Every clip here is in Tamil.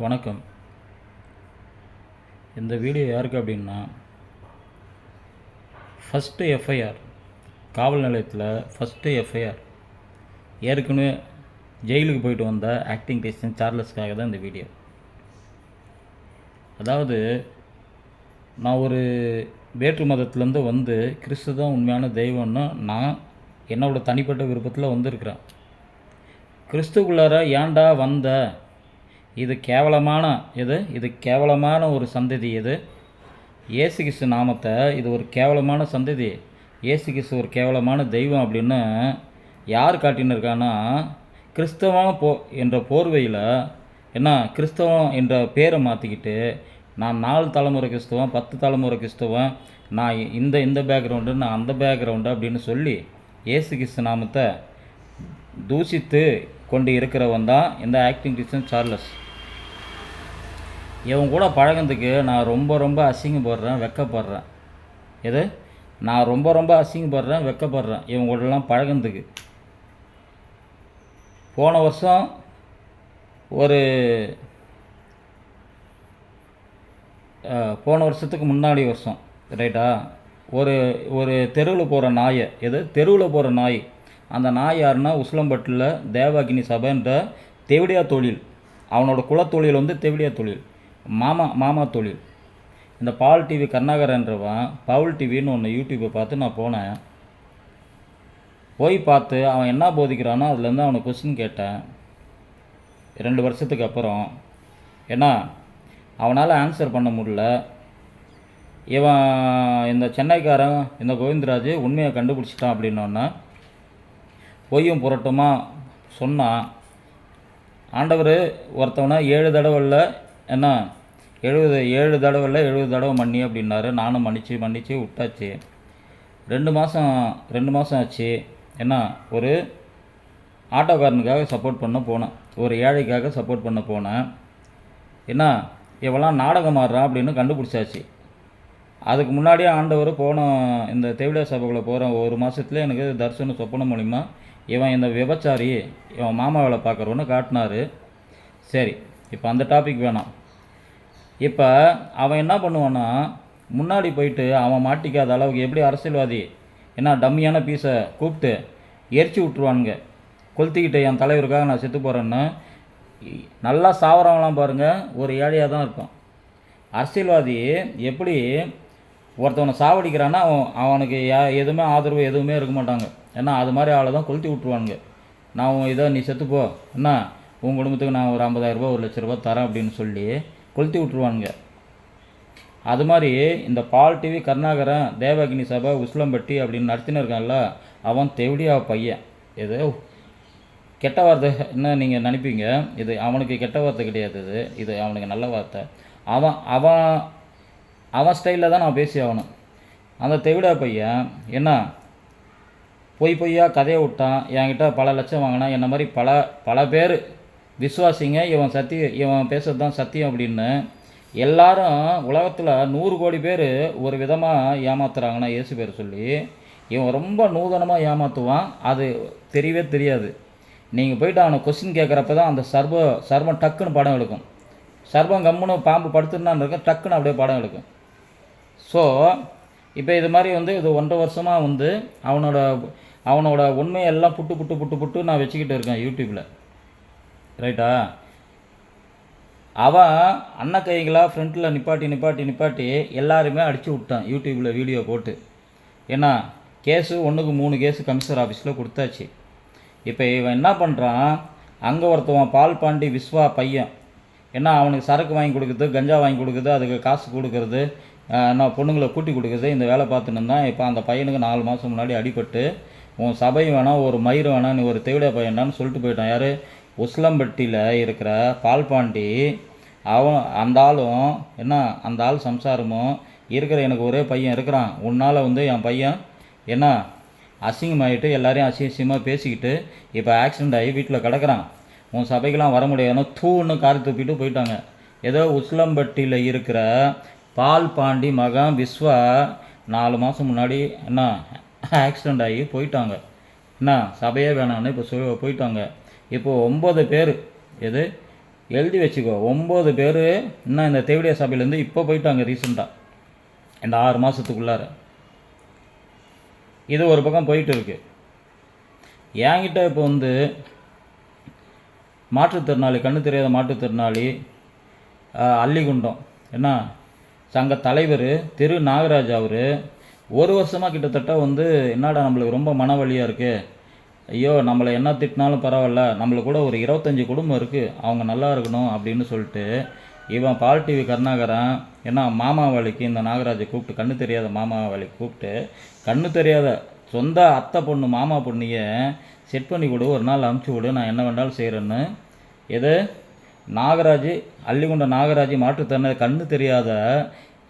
வணக்கம். இந்த வீடியோ யாருக்கு அப்படின்னா, ஃபஸ்ட்டு எஃப்ஐஆர் காவல் நிலையத்தில் ஃபஸ்ட்டு எஃப்ஐஆர் ஏற்கனவே ஜெயிலுக்கு போயிட்டு வந்த ஆக்டிங் டெக்னீஷியன் சார்லஸ்க்காக தான் இந்த வீடியோ. அதாவது நான் ஒரு வேற்று மதத்துலேருந்து வந்து கிறிஸ்து தான் உண்மையான தெய்வம்னு நான் என்னோடய தனிப்பட்ட விருப்பத்தில் வந்திருக்கிறேன். கிறிஸ்துக்குள்ளார ஏன்டா வந்த, இது கேவலமான ஒரு சந்ததி. இயேசு கிறிஸ்து நாமத்தை இது ஒரு கேவலமான சந்ததி, இயேசு கிறிஸ்து ஒரு கேவலமான தெய்வம் அப்படின்னு யார் காட்டின்னு இருக்கான்னா, கிறிஸ்தவம் என்ற போர்வையில் கிறிஸ்தவம் என்ற பேரை மாற்றிக்கிட்டு நான் 4 தலைமுறை கிறிஸ்தவன், 10 தலைமுறை கிறிஸ்தவன், நான் இந்த பேக்ரவுண்டு, நான் அந்த பேக்ரவுண்டு அப்படின்னு சொல்லி இயேசு கிறிஸ்து நாமத்தை தூஷித்து கொண்டு இருக்கிறவன் தான் இந்த ஆக்டிங் டெக்னீஷியன் சார்லஸ். இவன் கூட பழகிறதுக்கு நான் ரொம்ப அசிங்கப்படுறேன், வெக்கப்படுறேன். நான் ரொம்ப அசிங்கப்படுறேன், வெக்கப்படுறேன் இவன் கூடலாம் பழகிறதுக்கு. போன வருஷத்துக்கு முன்னாடி வருஷம் ரைட்டா, ஒரு தெருவில் போகிற நாயை, தெருவில் போகிற நாய், அந்த நாய் யாருன்னா உசிலம்பட்டில் தேவாகினி சபைன்ற தெவிடியா தொழில், அவனோட குலத்தொழில் வந்து தெவிடியா தொழில், மாமா தொழில். இந்த பால் டிவி கருணாகரன்றவன் பவுல் டிவின்னு ஒன்று யூடியூப்பை பார்த்து நான் போனேன். போய் பார்த்து அவன் என்ன போதிக்கிறானோ அதுலேருந்து அவனை கொஸ்டின் கேட்டேன் 2 வருஷத்துக்கு அப்புறம். ஏன்னா அவனால் ஆன்சர் பண்ண முடியல. இவன் இந்த சென்னைக்காரன் இந்த கோவிந்தராஜ் உண்மையை கண்டுபிடிச்சிட்டான் அப்படின்னோன்னா பொய்யும் புரட்டுமா சொன்னான். ஆண்டவர் ஒருத்தவனை 7 தடவை இல்லை 7 தடவை இல்லை 70 தடவை மன்னி அப்படின்னாரு. நானும் மன்னிச்சு விட்டாச்சு. 2 மாதம் ஆச்சு. ஒரு ஆட்டோக்காரனுக்காக சப்போர்ட் பண்ண போனேன், ஒரு ஏழைக்காக சப்போர்ட் பண்ண போனேன். இவெல்லாம் நாடகம் ஆடுறான் அப்படின்னு கண்டுபிடிச்சாச்சு. அதுக்கு முன்னாடியே ஆண்டவர் இந்த தெவிடியா சபைக்குள்ளே போகிற 1 மாதத்துலேயே எனக்கு தரிசனம் சொப்பனம் மூலிமா இவன் இந்த விபச்சாரி, இவன் மாமா வேலை பார்க்குறவன்னு காட்டினார். சரி, இப்போ அந்த டாபிக் வேணாம். இப்போ அவன் என்ன பண்ணுவான்னா, முன்னாடி போயிட்டு அவன் மாட்டிக்காத அளவுக்கு எப்படி அரசியல்வாதி டம்மியான பீஸை கூப்பிட்டு எரிச்சு விட்ருவானுங்க. கொளுத்திக்கிட்டு என் தலைவருக்காக நான் செத்து போகிறேன்னு நல்லா சாவரவங்களாம் பாருங்கள், ஒரு ஏழையாக தான் இருப்பான். அரசியல்வாதி எப்படி ஒருத்தவனை சாவடிக்கிறான்னா அவனுக்கு எதுவுமே ஆதரவு எதுவுமே இருக்க மாட்டாங்க. அது மாதிரி ஆளை தான் கொளுத்தி விட்ருவானுங்க. நான் நீ செத்துப்போ, உன் குடும்பத்துக்கு நான் ஒரு 50,000 ரூபா 1 லட்ச ரூபா தரேன் அப்படின்னு சொல்லி கொளுத்தி விட்ருவானுங்க. அது மாதிரி இந்த பால் டிவி கருணாகரன் தேவாகினி சபை உசிலம்பட்டி அப்படின்னு நடத்தின்னு இருக்கான்ல, அவன் தெவிடியா பையன். கெட்ட வார்த்தை என்ன நீங்கள் நினைப்பீங்க, இது அவனுக்கு கெட்ட வார்த்தை கிடையாது, இது அவனுக்கு நல்ல வார்த்தை. அவன் ஸ்டைலில் தான் நான் பேசி ஆகணும். அந்த தெவிடா பையன் பொய்யா கதையை விட்டான், என்கிட்ட பல லட்சம் வாங்கினா. என்ன மாதிரி பல பேர் விசுவாசிங்க இவன் பேசுறது தான் சத்தியம் அப்படின்னு எல்லாரும் உலகத்தில் 100 கோடி பேர் ஒரு விதமாக ஏமாத்துறாங்கன்னா இயேசு பேர் சொல்லி, இவன் ரொம்ப நூதனமாக ஏமாற்றுவான். அது தெரியவே தெரியாது. நீங்கள் போய்ட்டு அவனை கொஸ்டின் கேட்குறப்ப தான் அந்த சர்வம் டக்குன்னு படம் எடுக்கும். சர்வம் கம்முன்னு பாம்பு படுத்துருந்தான்னு இருக்கும், டக்குன்னு அப்படியே படம் எடுக்கும். ஸோ இப்போ இது மாதிரி இது 1.5 வருஷமாக அவனோட உண்மையெல்லாம் புட்டு நான் வச்சுக்கிட்டு இருக்கேன் யூடியூப்பில், ரைட்டா. அவன் அண்ணன் கைகளாக ஃப்ரண்ட்டில் நிப்பாட்டி எல்லாருமே அடித்து விட்டான் யூடியூப்பில் வீடியோ போட்டு. கேஸு 1க்கு 3 கேஸு கமிஷனர் ஆஃபீஸில் கொடுத்தாச்சு. இப்போ இவன் என்ன பண்ணுறான், அங்கே ஒருத்தவன் பால் பாண்டி விஸ்வா பையன் அவனுக்கு சரக்கு வாங்கி கொடுக்குறது, கஞ்சா வாங்கி கொடுக்குறது, அதுக்கு காசு கொடுக்குறது, பொண்ணுங்களை கூட்டி கொடுக்குறது, இந்த வேலை பார்த்துன்னு இருந்தான். இப்போ அந்த பையனுக்கு 4 மாதம் முன்னாடி அடிபட்டு உன் சபை வேணாம், ஒரு மயிறு வேணாம், நீ ஒரு தெவிடியா பையனான்னு சொல்லிட்டு போயிட்டான். யார்? உசிலம்பட்டியில் இருக்கிற பால்பாண்டி. அந்த ஆள் சம்சாரமும் இருக்கிற எனக்கு ஒரே பையன் இருக்கிறான். உன்னால் என் பையன் அசிங்கமாகிட்டு எல்லாரையும் அசிங்கமாக பேசிக்கிட்டு இப்போ ஆக்சிடெண்ட் ஆகி வீட்டில் கிடக்கிறான். உன் சபைக்கெலாம் வர முடியாதுன்னு தூன்னு காரி துப்பிட்டு போயிட்டாங்க. உசிலம்பட்டியில் இருக்கிற பால்பாண்டி மகன் விஸ்வா 4 மாதம் முன்னாடி ஆக்சிடெண்ட் ஆகி போயிட்டாங்க. சபையே வேணான்னு இப்போ போயிட்டாங்க. இப்போது 9 பேர் எழுதி வச்சுக்கோ. 9 பேர் இன்னும் இந்த தேவடியா சபையிலேருந்து இப்போ போயிட்டாங்க ரீசெண்டாக, இந்த 6 மாதத்துக்குள்ளார. இது ஒரு பக்கம் போயிட்டு இருக்கு. என்கிட்ட இப்போ வந்து மாற்றுத்திறனாளி, கண்ணு தெரியாத மாற்றுத்திறனாளி அள்ளிகுண்டம் என்ன சங்க தலைவர் திரு நாகராஜ் அவர் ஒரு வருஷமாக கிட்டத்தட்ட வந்து என்னடா நம்மளுக்கு ரொம்ப மன வலியாக இருக்குது, ஐயோ நம்மளை என்ன திட்டினாலும் பரவாயில்ல, நம்மளுக்கு கூட ஒரு 25 குடும்பம் இருக்குது, அவங்க நல்லா இருக்கணும் அப்படின்னு சொல்லிட்டு இவன் பால் டிவி கருணாகரன் ஏன்னா மாமாவளிக்கு இந்த நாகராஜை கூப்பிட்டு, கண்ணு தெரியாத மாமாவளிக்கு கூப்பிட்டு, கண்ணு தெரியாத சொந்த அத்தை பொண்ணு மாமா பொண்ணையே செட் பண்ணி கொடு, ஒரு நாள் அமுச்சு விடு, நான் என்ன வேண்டாலும் செய்கிறேன்னு. எது நாகராஜ், அள்ளிகுண்ட நாகராஜ் மாற்றுத்திறனாளி கண்ணு தெரியாத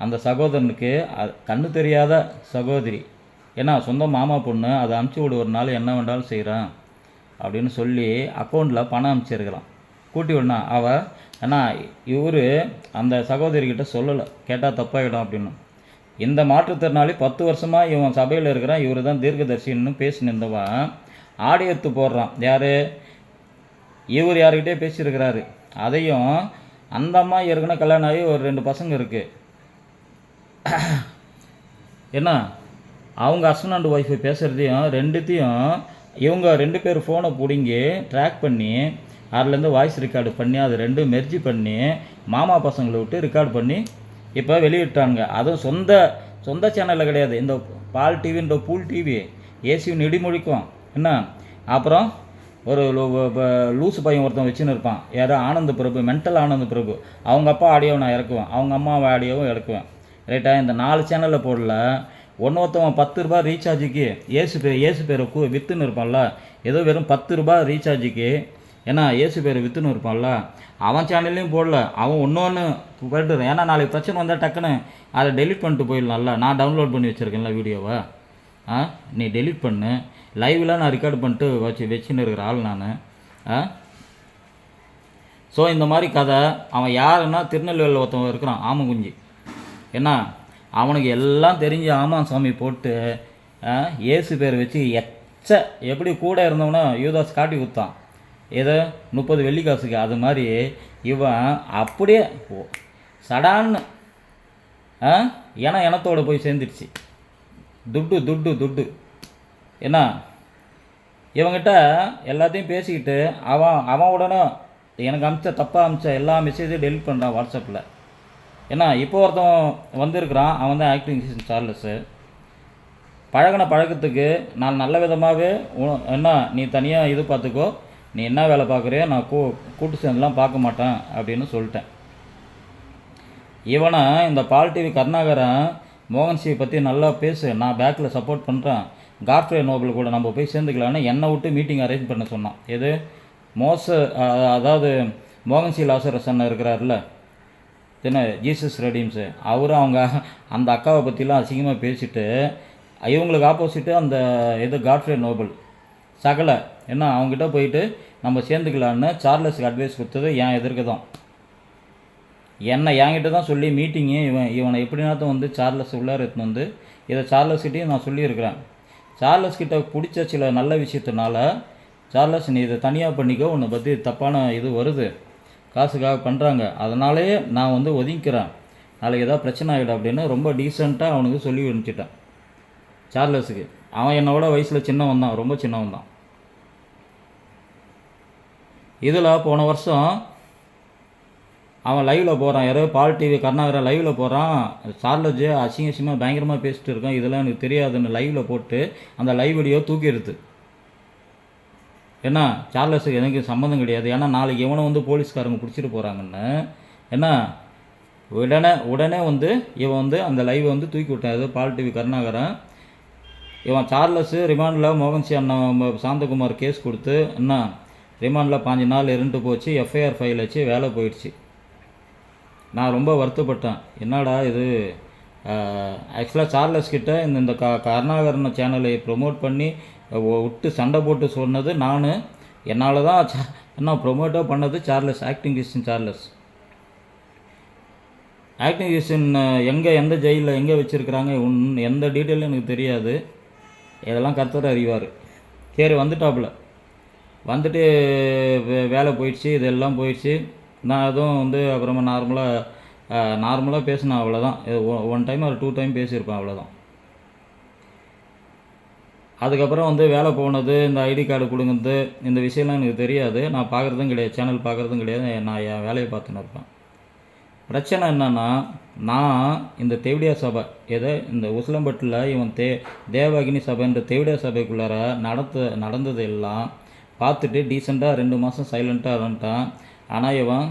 அந்த சகோதரனுக்கு கண்ணு தெரியாத சகோதரி ஏன்னா சொந்த மாமா பொண்ணு, அதை அமுச்சு விடு, ஒரு நாள் என்ன வேண்டாலும் செய்கிறேன் அப்படின்னு சொல்லி அக்கௌண்ட்டில் பணம் அனுப்பிச்சிருக்கலாம். கூட்டி விடனா அவள் ஏன்னா இவர் அந்த சகோதரிக்கிட்ட சொல்லலை, கேட்டால் தப்பாகிடும் அப்படின்னு. இந்த மாற்றுத்திறனாளி 10 வருஷமாக இவன் சபையில் இருக்கிறான், இவர் தான் தீர்க்கதரிசின்னு பேசினிருந்தவன் ஆடியோ எடுத்து போடுறான். யார் இவர் யாருக்கிட்டே பேசியிருக்கிறாரு. அதையும் அந்த அம்மா ஏற்கனவே கல்யாணம் ஆகி ஒரு 2 பசங்க இருக்குது. என்ன அவங்க ஹஸ்பண்ட் அண்ட் ஒய்ஃபு பேசுகிறதையும் ரெண்டுத்தையும் இவங்க 2 பேர் ஃபோனை பிடுங்கி ட்ராக் பண்ணி அதுலேருந்து வாய்ஸ் ரெக்கார்டு பண்ணி அதை 2 மெர்ஜி பண்ணி மாமா பசங்களை விட்டு ரெக்கார்டு பண்ணி இப்போ வெளியிட்டாங்க. அதுவும் சொந்த சேனலில் கிடையாது, இந்த பால் டிவின்ற பூல் டிவி ஏசியும் இடிமொழிக்கும் என்ன. அப்புறம் ஒரு லூசு பையன் ஒருத்தன் வச்சுன்னு இருப்பான், யாரோ ஆனந்த பிரபு, மென்டல் ஆனந்த பிரபு, அவங்க அப்பா ஆடியோவை நான் இறக்குவேன், அவங்க அம்மாவை ஆடியோவும் இறக்குவேன். ரைட்டா, இந்த 4 சேனலில் போடல. ஒருத்தவன் 10 ரூபா ரீசார்ஜுக்கு ஏசு பேரை விற்றுன்னு இருப்பான்ல, ஏதோ வெறும் 10 ரூபா ரீசார்ஜுக்கு ஏன்னா ஏசு பேரை விற்றுன்னு இருப்பான்ல, அவன் சேனல்லையும் போடல. அவன் ஒன்று போய்ட்டு ஏன்னா நாளைக்கு பிரச்சனை வந்தால் டக்குன்னு அதை டெலிட் பண்ணிட்டு போயிடலாம்ல. நான் டவுன்லோட் பண்ணி வச்சுருக்கேன்ல வீடியோவை, நீ டெலிட் பண்ணு. லைவில் நான் ரெக்கார்டு பண்ணிட்டு வச்சுன்னு இருக்கிற ஆள் நான். ஸோ இந்த மாதிரி கதை. அவன் யாருன்னா திருநெல்வேலியில் ஒருத்தவன் இருக்கிறான் ஆமங்குஞ்சி என்ன, அவனுக்கு எல்லாம் தெரிஞ்சு ஆமாம் சாமி போட்டு ஏசு பேர் வச்சு எப்படி கூட இருந்தவனா யூதாஸ் காட்டி கொடுத்தான் ஏதோ 30 வெள்ளி காசுக்கு. அது மாதிரி இவன் அப்படியே சடான்னு இனத்தோடு போய் சேர்ந்துடுச்சு. துட்டு என்ன இவங்கிட்ட எல்லாத்தையும் பேசிக்கிட்டு அவன் உடனே எனக்கு தப்பாக அமிச்ச எல்லா மெசேஜையும் டெலிட் பண்ணுறான் வாட்ஸ்அப்பில். ஏன்னா இப்போ ஒருத்தன் வந்திருக்கிறான், அவன் தான் ஆக்டிங் சார்லஸு. பழக்கத்துக்கு நான் நல்ல விதமாகவே என்ன நீ தனியாக இது பார்த்துக்கோ, நீ என்ன வேலை பார்க்குறியோ நான் கூட்டு சேர்ந்துலாம் பார்க்க மாட்டேன் அப்படின்னு சொல்லிட்டேன். இவனை இந்த பால் டிவி கருணாகரன் மோகன்சியை பற்றி நல்லா பேசு, நான் பேக்கில் சப்போர்ட் பண்ணுறேன், கார்ஃப்ரே நோபல் கூட நம்ம போய் சேர்ந்துக்கலான்னு என்னை விட்டு மீட்டிங் அரேஞ்ச் பண்ண சொன்னான். எது அதாவது மோகன்சி லாசரசன் இருக்கிறார்ல என்ன ஜீசஸ் ரெடீம்ஸு, அவரும் அவங்க அந்த அக்காவை பற்றிலாம் அசிங்கமாக பேசிட்டு இவங்களுக்கு ஆப்போசிட்டு அந்த கார்ஃப்ரே நோபல் சகலை என்ன அவங்ககிட்ட போயிட்டு நம்ம சேர்ந்துக்கலான்னு சார்லஸுக்கு அட்வைஸ் கொடுத்தது என் எதிர்க்க தான். என்கிட்ட தான் சொல்லி மீட்டிங்கு இவனை எப்படினாத்தான் வந்து சார்லஸ் உள்ளார எடுத்துன்னு வந்து இதை சார்லஸ்கிட்டையும் நான் சொல்லியிருக்கிறேன். சார்லஸ் கிட்ட பிடிச்ச சில நல்ல விஷயத்தினால, சார்லஸ் நீ இதை தனியாக பண்ணிக்கோ, உன்னை பற்றி தப்பான இது வருது, காசுக்காக பண்ணுறாங்க, அதனாலே நான் வந்து ஒதுங்கிக்கிறேன், நாளைக்கு ஏதாவது பிரச்சனை ஆகிடும் அப்படின்னு ரொம்ப டீசெண்டாக அவனுக்கு சொல்லி அனுப்பிச்சிட்டேன் சார்லஸுக்கு. அவன் என்னோட வயசில் சின்னவன் தான், ரொம்ப சின்னவன் தான். இதில் போன வருஷம் அவன் லைவில் போகிறான், யாரோ பால் டிவி கருணாகரன் லைவில் போகிறான், சார்லஸ் அசிங்கமாக பயங்கரமாக பேசிட்டு இருக்கான், இதெல்லாம் எனக்கு தெரியாதுன்னு லைவில் போட்டு அந்த லைவ் வீடியோ தூக்கிடுது. ஏன்னா சார்லஸுக்கு எனக்கு சம்மந்தம் கிடையாது, ஏன்னா நாளைக்கு இவனை வந்து போலீஸ்காரங்க பிடிச்சிட்டு போகிறாங்கன்னு ஏன்னா உடனே வந்து இவன் வந்து அந்த லைவை வந்து தூக்கி விட்டான். ஏதோ பால் டிவி கருணாகரன் இவன் சார்லஸு ரிமாண்டில் மோகன்சி அண்ணன் சாந்தகுமார் கேஸ் கொடுத்து என்ன ரிமாண்டில் 5 நாள் இருந்துட்டு போச்சு, எஃப்ஐஆர் ஃபைல் வச்சு வேலை போயிடுச்சு. நான் ரொம்ப வருத்தப்பட்டேன், என்னடா இது. ஆக்சுவலாக சார்லஸ் கிட்ட இந்த கருணாகரன் சேனலை ப்ரொமோட் பண்ணி விட்டு சண்டை போட்டு சொன்னது நான், என்னால் தான் என்ன ப்ரொமோட்டோ பண்ணது Charles, acting Christian Charles. Acting Christian எந்த ஜெயிலில் எங்கே வச்சுருக்கிறாங்க எந்த டீட்டெயிலும் எனக்கு தெரியாது, இதெல்லாம் கர்த்தர் அறிவார். சரி வந்துட்டாப்புல, வந்துட்டு வேலை போயிடுச்சு, இதெல்லாம் போயிடுச்சு, நான் எதுவும் வந்து அப்புறமா நார்மலாக பேசினேன், அவ்வளோதான். 1 டைம் ஒரு 2 டைம் பேசியிருப்பேன், அவ்வளோதான். அதுக்கப்புறம் வந்து வேலை போனது, இந்த ஐடி கார்டு கொடுங்குறது, இந்த விஷயம்லாம் எனக்கு தெரியாது. நான் பார்க்குறதும் கிடையாது, சேனல் பார்க்குறதும் கிடையாது. நான் என் வேலையை பார்த்துன்னு இருப்பேன். பிரச்சனை என்னென்னா, நான் இந்த தெவிடியா சபை இந்த உசிலம்பட்டில் இவன் தேவகினி சபைன்ற தெவிடியா சபைக்குள்ளார நடந்தது எல்லாம் பார்த்துட்டு டீசெண்டாக 2 மாதம் சைலண்ட்டாக இருந்துட்டான். ஆனால் இவன்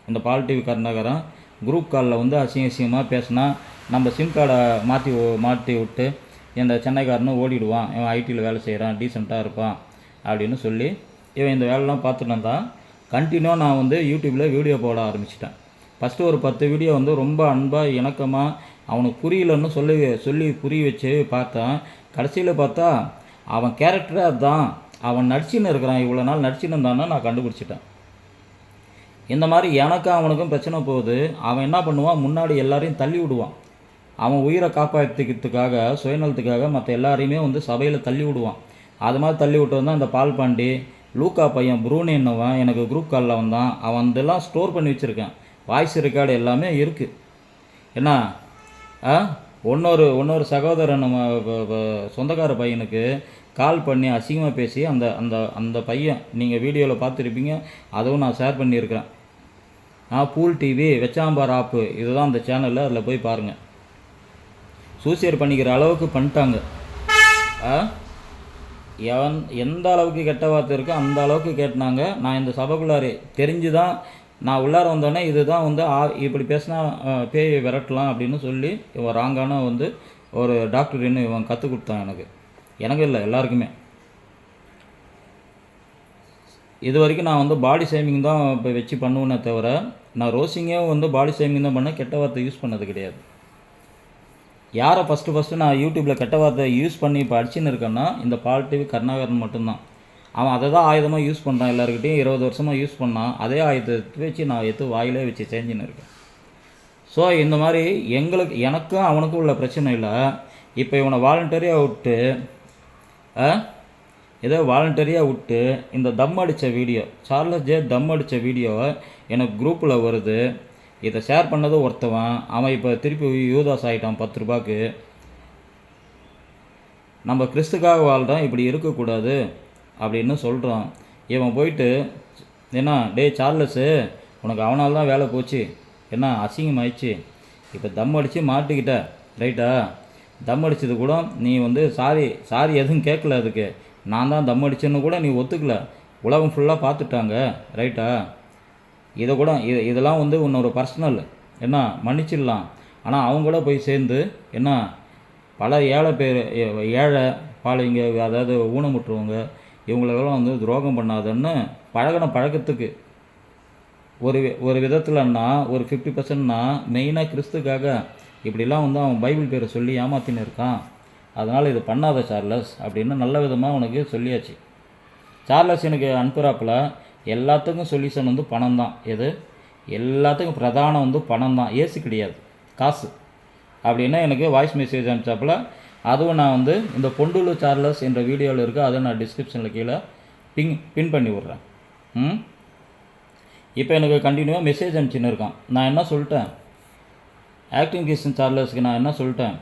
இந்த பால் டிவி கருணாகரன் குரூப் காலில் வந்து அசிங்கமாக பேசினா, நம்ம சிம் கார்டை மாற்றி விட்டு இந்த சென்னைக்காரனும் ஓடிடுவான், இவன் ஐடியில் வேலை செய்கிறான், டீசெண்டாக இருப்பான் அப்படின்னு சொல்லி இவன் இந்த வேலைலாம் பார்த்துட்டு இருந்தான். கண்டினியூவாக நான் வந்து யூடியூப்பில் வீடியோ போட ஆரம்பிச்சிட்டேன். ஃபஸ்ட்டு ஒரு 10 வீடியோ வந்து ரொம்ப அன்பாக இணக்கமாக அவனுக்கு புரியலன்னு சொல்லி புரிய வச்சு பார்த்தேன். கடைசியில் பார்த்தா அவன் கேரக்டரே அதுதான், அவன் நடிச்சுன்னு இருக்கிறான், இவ்வளோ நாள் நடிச்சுன்னு இருந்தான்னு நான் கண்டுபிடிச்சிட்டேன். இந்த மாதிரி எனக்கும் அவனுக்கும் பிரச்சனை போகுது. அவன் என்ன பண்ணுவான், முன்னாடி எல்லாரையும் தள்ளி விடுவான். அவன் உயிரை காப்பாற்றிக்கிறதுக்காக, சுயநலத்துக்காக மற்ற எல்லாரையுமே வந்து சபையில் தள்ளி விடுவான். அது மாதிரி தள்ளி விட்டு தான் இந்த பால் பாண்டி, லூக்கா பையன் ப்ரூனேன்னவன் எனக்கு குரூப் காலில் வந்தான். அவன் இதெல்லாம் ஸ்டோர் பண்ணி வச்சுருக்கேன், வாய்ஸ் ரெக்கார்டு எல்லாமே இருக்குது. என்ன இன்னொரு சகோதரன் நம்ம சொந்தக்கார பையனுக்கு கால் பண்ணி அசிங்கமாக பேசி அந்த அந்த அந்த பையன் நீங்கள் வீடியோவில் பார்த்துருப்பீங்க, அதுவும் நான் ஷேர் பண்ணியிருக்கிறேன். பூல் டிவி வெச்சாம்பார் ஆப்பு, இதுதான் அந்த சேனலில், அதில் போய் பாருங்கள். சூசைட் பண்ணிக்கிற அளவுக்கு பண்ணிட்டாங்க. எந்த அளவுக்கு கெட்ட வார்த்தை இருக்கோ அந்த அளவுக்கு கேட்டினாங்க. நான் இந்த சபைக்குள்ளாரே தெரிஞ்சு தான் நான் உள்ளார வந்தோடனே இதுதான் வந்து இப்படி பேசினா பேயை விரட்டலாம் அப்படின்னு சொல்லி இவன் ராங்கான வந்து ஒரு டாக்டர் இன்னும் இவன் கற்றுக் கொடுத்தான் எனக்கு இல்லை, எல்லாருக்குமே. இது வரைக்கும் நான் வந்து பாடி ஷேமிங் தான் இப்போ வச்சு பண்ணுவேனே தவிர, நான் ரோசிங்கே வந்து பாடி ஷேமிங் தான் பண்ணேன், கெட்ட வார்த்தை யூஸ் பண்ணது கிடையாது. யாரை ஃபஸ்ட்டு நான் யூடியூப்பில் கெட்ட வார்த்தை யூஸ் பண்ணி இப்போ அடிச்சுன்னு இருக்கேன்னா இந்த பால் டிவி கருணாகரன் மட்டும்தான். அவன் அதை தான் ஆயுதமாக யூஸ் பண்ணுறான், எல்லாருக்கிட்டையும் 20 வருஷமாக யூஸ் பண்ணான். அதே ஆயுதத்தை வச்சு நான் வாயிலே வச்சு செஞ்சுன்னு இருக்கேன். ஸோ இந்த மாதிரி எனக்கும் அவனுக்கும் உள்ள பிரச்சனை இல்லை. இப்போ இவனை வாலண்டரியாக விட்டு இந்த தம் அடித்த வீடியோ, சார்லஸ் ஜே தம் அடித்த வீடியோவை எனக்கு குரூப்பில் வருது. இதை ஷேர் பண்ணது ஒருத்தவன், அவன் இப்போ திருப்பி யூதாஸ் ஆகிட்டான் 10 ரூபாய்க்கு. நம்ம கிறிஸ்துக்காக வாழ்கிறோம், இப்படி இருக்கக்கூடாது அப்படின்னு சொல்கிறான். இவன் போயிட்டு என்ன, சார்லஸு உனக்கு அவனால் தான் வேலை போச்சு, என்ன அசிங்கமாயிடுச்சு, இப்போ தம் அடித்து மாட்டிக்கிட்ட ரைட்டா. தம் அடித்தது கூட நீ வந்து சாரி எதுவும் கேட்கல, அதுக்கு நான் தான் தம் அடிச்சேன்னு கூட நீ ஒத்துக்கல, உலகம் ஃபுல்லாக பார்த்துட்டாங்க ரைட்டா. இதெல்லாம் வந்து உன்னோட பர்சனல், என்ன மன்னிச்சிடலாம். ஆனால் அவங்க கூட போய் சேர்ந்து என்ன பல ஏழை பாலைங்க, அதாவது ஊனமுற்றுவங்க, இவங்களெல்லாம் வந்து துரோகம் பண்ணாதன்னு பழக்கத்துக்கு ஒரு விதத்தில்னா ஒரு 50%னா மெயினாக கிறிஸ்துக்காக இப்படிலாம் வந்து அவன் பைபிள் பேரை சொல்லி ஏமாத்தின்னு இருக்கான். அதனால் இது பண்ணாத சார்லஸ் அப்படின்னு நல்ல விதமாக உனக்கு சொல்லியாச்சு. சார்லஸ் எனக்கு அனுப்புகிறாப்புல எல்லாத்துக்கும் சொல்யூஷன் வந்து பணம் தான். எல்லாத்துக்கும் பிரதானம் வந்து பணம் தான், ஏசு கிடையாது, காசு அப்படின்னு எனக்கு வாய்ஸ் மெசேஜ் அனுப்பிச்சாப்புல. அதுவும் நான் வந்து இந்த பொண்டுலு சார்லஸ் என்ற வீடியோவில் இருக்குது, அதை நான் டிஸ்கிரிப்ஷனில் கீழே பின் பண்ணி விட்றேன். இப்போ எனக்கு கண்டினியூவாக மெசேஜ் அனுப்பிச்சின்னு இருக்கான். நான் என்ன சொல்லிட்டேன், ஆக்டிங் கிறிஸ்டின் சார்லஸ்க்கு நான் என்ன சொல்லிட்டேன்,